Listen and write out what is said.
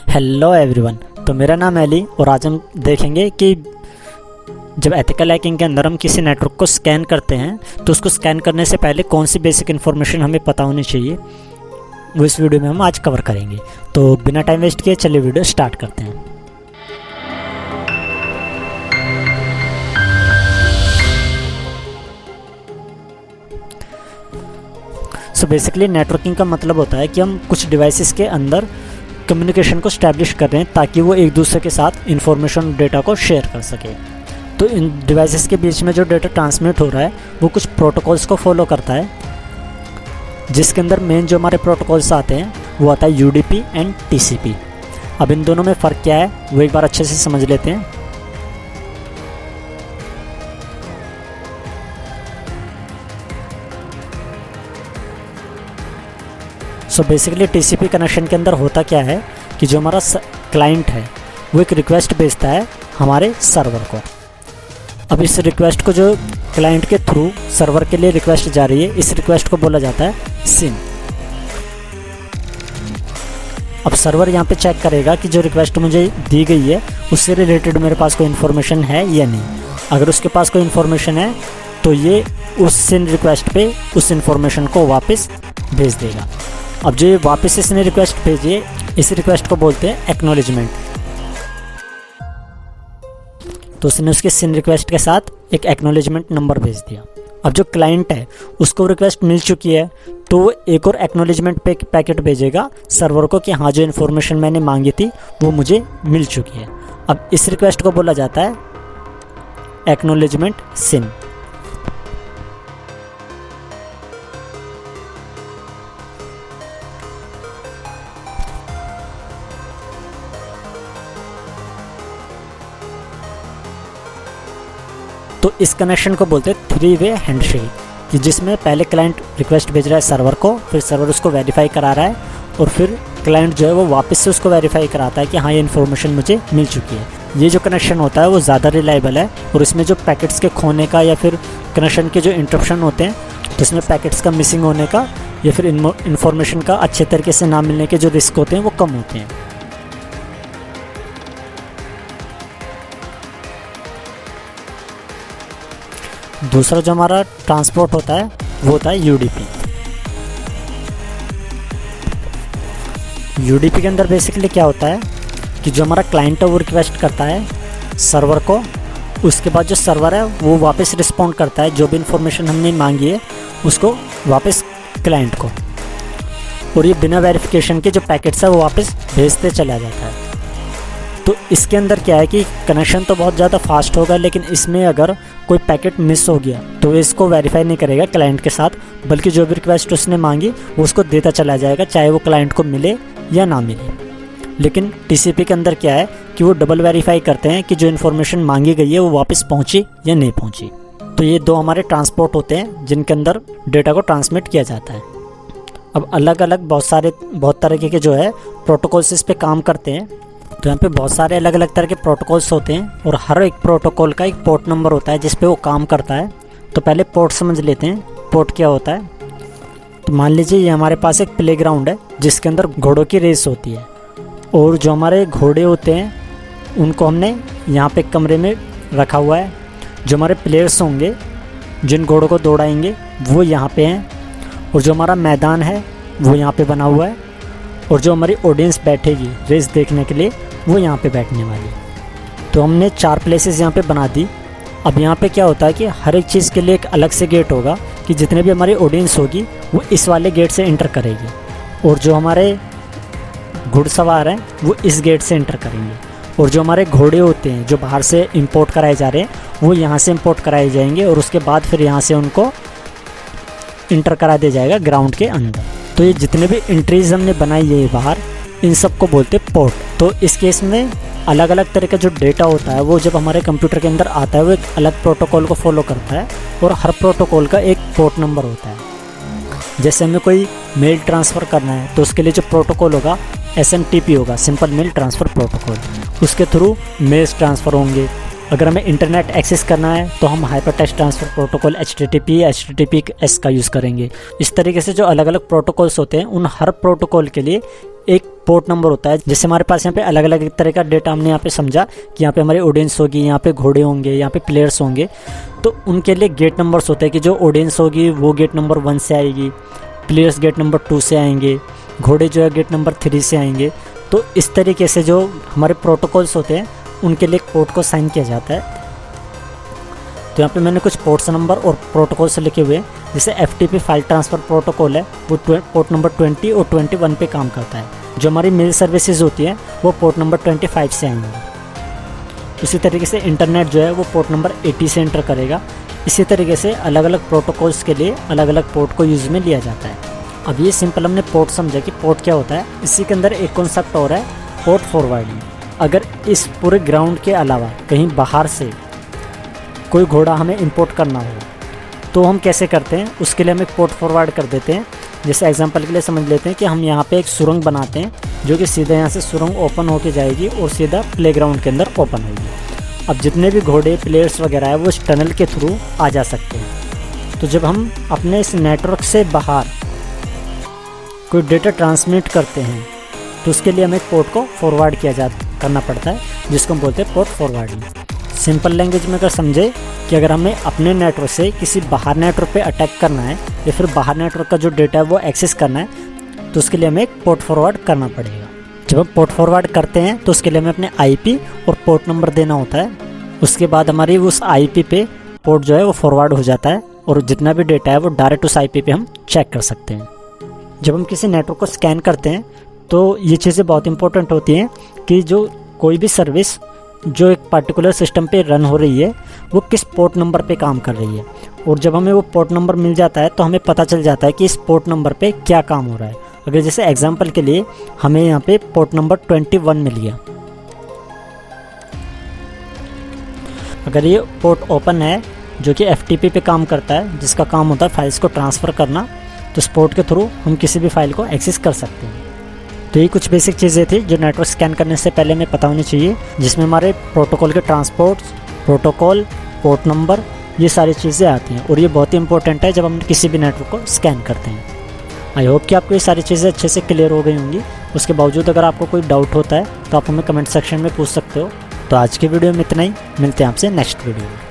Hello everyone. तो मेरा नाम है अली और आज हम देखेंगे कि जब एथिकल हैकिंग के अंदर हम किसी नेटवर्क को स्कैन करते हैं तो उसको स्कैन करने से पहले कौन सी बेसिक इन्फॉर्मेशन हमें पता होनी चाहिए, वो इस वीडियो में हम आज कवर करेंगे। तो बिना टाइम वेस्ट किए चलिए वीडियो स्टार्ट करते हैं। सो बेसिकली नेटवर्किंग का मतलब होता है कि हम कुछ डिवाइसेस के अंदर कम्युनिकेशन को स्टैब्लिश कर रहे हैं ताकि वो एक दूसरे के साथ इंफॉर्मेशन डेटा को शेयर कर सके। तो इन डिवाइसेस के बीच में जो डेटा ट्रांसमिट हो रहा है वो कुछ प्रोटोकॉल्स को फॉलो करता है, जिसके अंदर मेन जो हमारे प्रोटोकॉल्स आते हैं वो आता है यूडीपी एंड टीसीपी। अब इन दोनों में फ़र्क क्या है वो एक बार अच्छे से समझ लेते हैं। सो बेसिकली टीसीपी कनेक्शन के अंदर होता क्या है कि जो हमारा क्लाइंट है वो एक रिक्वेस्ट भेजता है हमारे सर्वर को। अब इस रिक्वेस्ट को जो क्लाइंट के थ्रू सर्वर के लिए रिक्वेस्ट जा रही है, इस रिक्वेस्ट को बोला जाता है सिन। अब सर्वर यहाँ पे चेक करेगा कि जो रिक्वेस्ट मुझे दी गई है उससे रिलेटेड मेरे पास कोई इन्फॉर्मेशन है या नहीं। अगर उसके पास कोई इन्फॉर्मेशन है तो ये उस सिन रिक्वेस्ट पे उस इन्फॉर्मेशन को वापस भेज देगा। अब जो ये वापस इसने रिक्वेस्ट भेजी है, इस रिक्वेस्ट को बोलते हैं एक्नॉलेजमेंट। तो उसने उसके सिन रिक्वेस्ट के साथ एक एक्नॉलेजमेंट नंबर भेज दिया। अब जो क्लाइंट है उसको रिक्वेस्ट मिल चुकी है तो वो एक और एक्नॉलेजमेंट पैकेट भेजेगा सर्वर को कि हाँ जो इन्फॉर्मेशन मैंने मांगी थी वो मुझे मिल चुकी है। अब इस रिक्वेस्ट को बोला जाता है एक्नॉलेजमेंट सिन। तो इस कनेक्शन को बोलते हैं 3-वे हैंडशेक, कि जिसमें पहले क्लाइंट रिक्वेस्ट भेज रहा है सर्वर को, फिर सर्वर उसको वेरीफाई करा रहा है और फिर क्लाइंट जो है वो वापस से उसको वेरीफाई कराता है कि हाँ ये इन्फॉर्मेशन मुझे मिल चुकी है। ये जो कनेक्शन होता है वो ज़्यादा रिलायबल है और इसमें जो पैकेट्स के खोने का या फिर कनेक्शन के जो इंटरप्शन होते हैं तो इसमें पैकेट्स का मिसिंग होने का या फिर इन्फॉर्मेशन का अच्छे तरीके से ना मिलने के जो रिस्क होते हैं वो कम होते हैं। दूसरा जो हमारा ट्रांसपोर्ट होता है वो होता है यूडीपी। यूडीपी के अंदर बेसिकली क्या होता है कि जो हमारा क्लाइंट है वो रिक्वेस्ट करता है सर्वर को, उसके बाद जो सर्वर है वो वापस रिस्पॉन्ड करता है जो भी इंफॉर्मेशन हमने मांगी है उसको वापस क्लाइंट को, और ये बिना वेरिफिकेशन के जो पैकेट्स है वो वापस भेजते चला जाता है। तो इसके अंदर क्या है कि कनेक्शन तो बहुत ज़्यादा फास्ट होगा, लेकिन इसमें अगर कोई पैकेट मिस हो गया तो इसको वेरीफाई नहीं करेगा क्लाइंट के साथ, बल्कि जो भी रिक्वेस्ट उसने मांगी वो उसको देता चला जाएगा, चाहे वो क्लाइंट को मिले या ना मिले। लेकिन टीसीपी के अंदर क्या है कि वो डबल वेरीफाई करते हैं कि जो इन्फॉर्मेशन मांगी गई है वो वापस पहुँची या नहीं पहुँची। तो ये दो हमारे ट्रांसपोर्ट होते हैं जिनके अंदर डेटा को ट्रांसमिट किया जाता है। अब अलग अलग बहुत तरीके के जो है प्रोटोकॉल्स इस पर काम करते हैं। तो यहाँ पे बहुत सारे अलग अलग तरह के प्रोटोकॉल्स होते हैं और हर एक प्रोटोकॉल का एक पोर्ट नंबर होता है जिस पे वो काम करता है। तो पहले पोर्ट समझ लेते हैं, पोर्ट क्या होता है। तो मान लीजिए ये हमारे पास एक प्लेग्राउंड है जिसके अंदर घोड़ों की रेस होती है, और जो हमारे घोड़े होते हैं उनको हमने यहाँ पे कमरे में रखा हुआ है। जो हमारे प्लेयर्स होंगे जिन घोड़ों को दौड़ाएंगे वो यहाँ पे हैं, और जो हमारा मैदान है वो यहाँ पे बना हुआ है, और जो हमारी ऑडियंस बैठेगी रेस देखने के लिए वो यहाँ पे बैठने वाली। तो हमने 4 प्लेसेस यहाँ पे बना दी। अब यहाँ पे क्या होता है कि हर एक चीज़ के लिए एक अलग से गेट होगा कि जितने भी हमारी ऑडियंस होगी वो इस वाले गेट से एंटर करेगी, और जो हमारे घुड़सवार हैं वो इस गेट से एंटर करेंगे, और जो हमारे घोड़े होते हैं जो बाहर से इंपोर्ट कराए जा रहे हैं वो यहाँ से इंपोर्ट कराए जाएंगे, और उसके बाद फिर यहाँ से उनको इंटर करा दिया जाएगा ग्राउंड के अंदर। तो ये जितने भी एंट्रीज हमने बनाई है बाहर, इन सब को बोलते हैं पोर्ट। तो इस केस में अलग अलग तरह का जो डेटा होता है वो जब हमारे कंप्यूटर के अंदर आता है वो एक अलग प्रोटोकॉल को फॉलो करता है, और हर प्रोटोकॉल का एक पोर्ट नंबर होता है। जैसे हमें कोई मेल ट्रांसफ़र करना है तो उसके लिए जो प्रोटोकॉल होगा SMTP होगा, सिंपल मेल ट्रांसफ़र प्रोटोकॉल। उसके थ्रू मेल्स ट्रांसफ़र होंगे, अगर हमें इंटरनेट एक्सेस करना है तो हम hyper text transfer protocol HTTPS का यूज़ करेंगे। इस तरीके से जो अलग अलग प्रोटोकॉल्स होते हैं उन हर प्रोटोकॉल के लिए एक पोर्ट नंबर होता है। जैसे हमारे पास यहाँ पे अलग अलग तरह का डेटा हमने यहाँ पे समझा कि यहाँ पे हमारी ऑडियंस होगी, यहाँ पे घोड़े होंगे, यहाँ पे प्लेयर्स होंगे, तो उनके लिए गेट नंबर्स होते हैं कि जो ऑडियंस होगी वो गेट नंबर 1 से आएगी, प्लेयर्स गेट नंबर 2 से आएंगे, घोड़े जो है गेट नंबर 3 से आएंगे। तो इस तरीके से जो हमारे प्रोटोकॉल्स होते हैं उनके लिए एक पोर्ट को साइन किया जाता है। तो यहाँ पे मैंने कुछ पोर्ट्स नंबर और प्रोटोकॉल्स लिखे हुए हैं। जैसे FTP फाइल ट्रांसफ़र प्रोटोकॉल है वो पोर्ट नंबर 20 और 21 पे काम करता है। जो हमारी मेल सर्विसेज होती है वो पोर्ट नंबर 25 से आएंगी। उसी तरीके से इंटरनेट जो है वो पोर्ट नंबर 80 से एंटर करेगा। इसी तरीके से अलग अलग प्रोटोकॉल्स के लिए अलग अलग पोर्ट को यूज़ में लिया जाता है। अब ये सिंपल हमने पोर्ट समझा कि पोर्ट क्या होता है। इसी के अंदर एक कॉन्सेप्ट और है पोर्ट फॉरवर्डिंग। अगर इस पूरे ग्राउंड के अलावा कहीं बाहर से कोई घोड़ा हमें इंपोर्ट करना हो तो हम कैसे करते हैं, उसके लिए हम एक पोर्ट फॉरवर्ड कर देते हैं। जैसे एग्जांपल के लिए समझ लेते हैं कि हम यहाँ पे एक सुरंग बनाते हैं जो कि सीधा यहाँ से सुरंग ओपन होके जाएगी और सीधा प्लेग्राउंड के अंदर ओपन होगी। अब जितने भी घोड़े प्लेयर्स वगैरह है वो इस टनल के थ्रू आ जा सकते हैं। तो जब हम अपने इस नेटवर्क से बाहर कोई डेटा ट्रांसमिट करते हैं तो उसके लिए हमें एक पोर्ट को फॉरवर्ड करना पड़ता है, जिसको हम बोलते हैं पोर्ट फॉरवर्डिंग। सिंपल लैंग्वेज में अगर समझे कि अगर हमें अपने नेटवर्क से किसी बाहर नेटवर्क पे अटैक करना है या फिर बाहर नेटवर्क का जो डेटा है वो एक्सेस करना है तो उसके लिए हमें एक पोर्ट फॉरवर्ड करना पड़ेगा। जब हम पोर्ट फॉरवर्ड करते हैं तो उसके लिए हमें अपने IP और पोर्ट नंबर देना होता है। उसके बाद हमारी उस IP पे पोर्ट जो है वो फॉरवर्ड हो जाता है और जितना भी डेटा है वो डायरेक्ट उस IP पे हम चेक कर सकते हैं। जब हम किसी नेटवर्क को स्कैन करते हैं तो ये चीज़ें बहुत इंपॉर्टेंट होती हैं कि जो कोई भी सर्विस जो एक पर्टिकुलर सिस्टम पे रन हो रही है वो किस पोर्ट नंबर पे काम कर रही है। और जब हमें वो पोर्ट नंबर मिल जाता है तो हमें पता चल जाता है कि इस पोर्ट नंबर पे क्या काम हो रहा है। अगर जैसे एग्जांपल के लिए हमें यहाँ पे पोर्ट नंबर 21 मिल गया, अगर ये पोर्ट ओपन है जो कि FTP पे काम करता है, जिसका काम होता है फाइल्स को ट्रांसफ़र करना, तो इस पोर्ट के थ्रू हम किसी भी फाइल को एक्सेस कर सकते हैं। तो ये कुछ बेसिक चीज़ें थी जो नेटवर्क स्कैन करने से पहले हमें पता होनी चाहिए, जिसमें हमारे प्रोटोकॉल के ट्रांसपोर्ट, प्रोटोकॉल, पोर्ट नंबर, ये सारी चीज़ें आती हैं और ये बहुत ही इंपॉर्टेंट है जब हम किसी भी नेटवर्क को स्कैन करते हैं। आई होप कि आपको ये सारी चीज़ें अच्छे से क्लियर हो गई होंगी। उसके बावजूद अगर आपको कोई डाउट होता है तो आप हमें कमेंट सेक्शन में पूछ सकते हो। तो आज की वीडियो में इतना ही, मिलते हैं आपसे नेक्स्ट वीडियो में।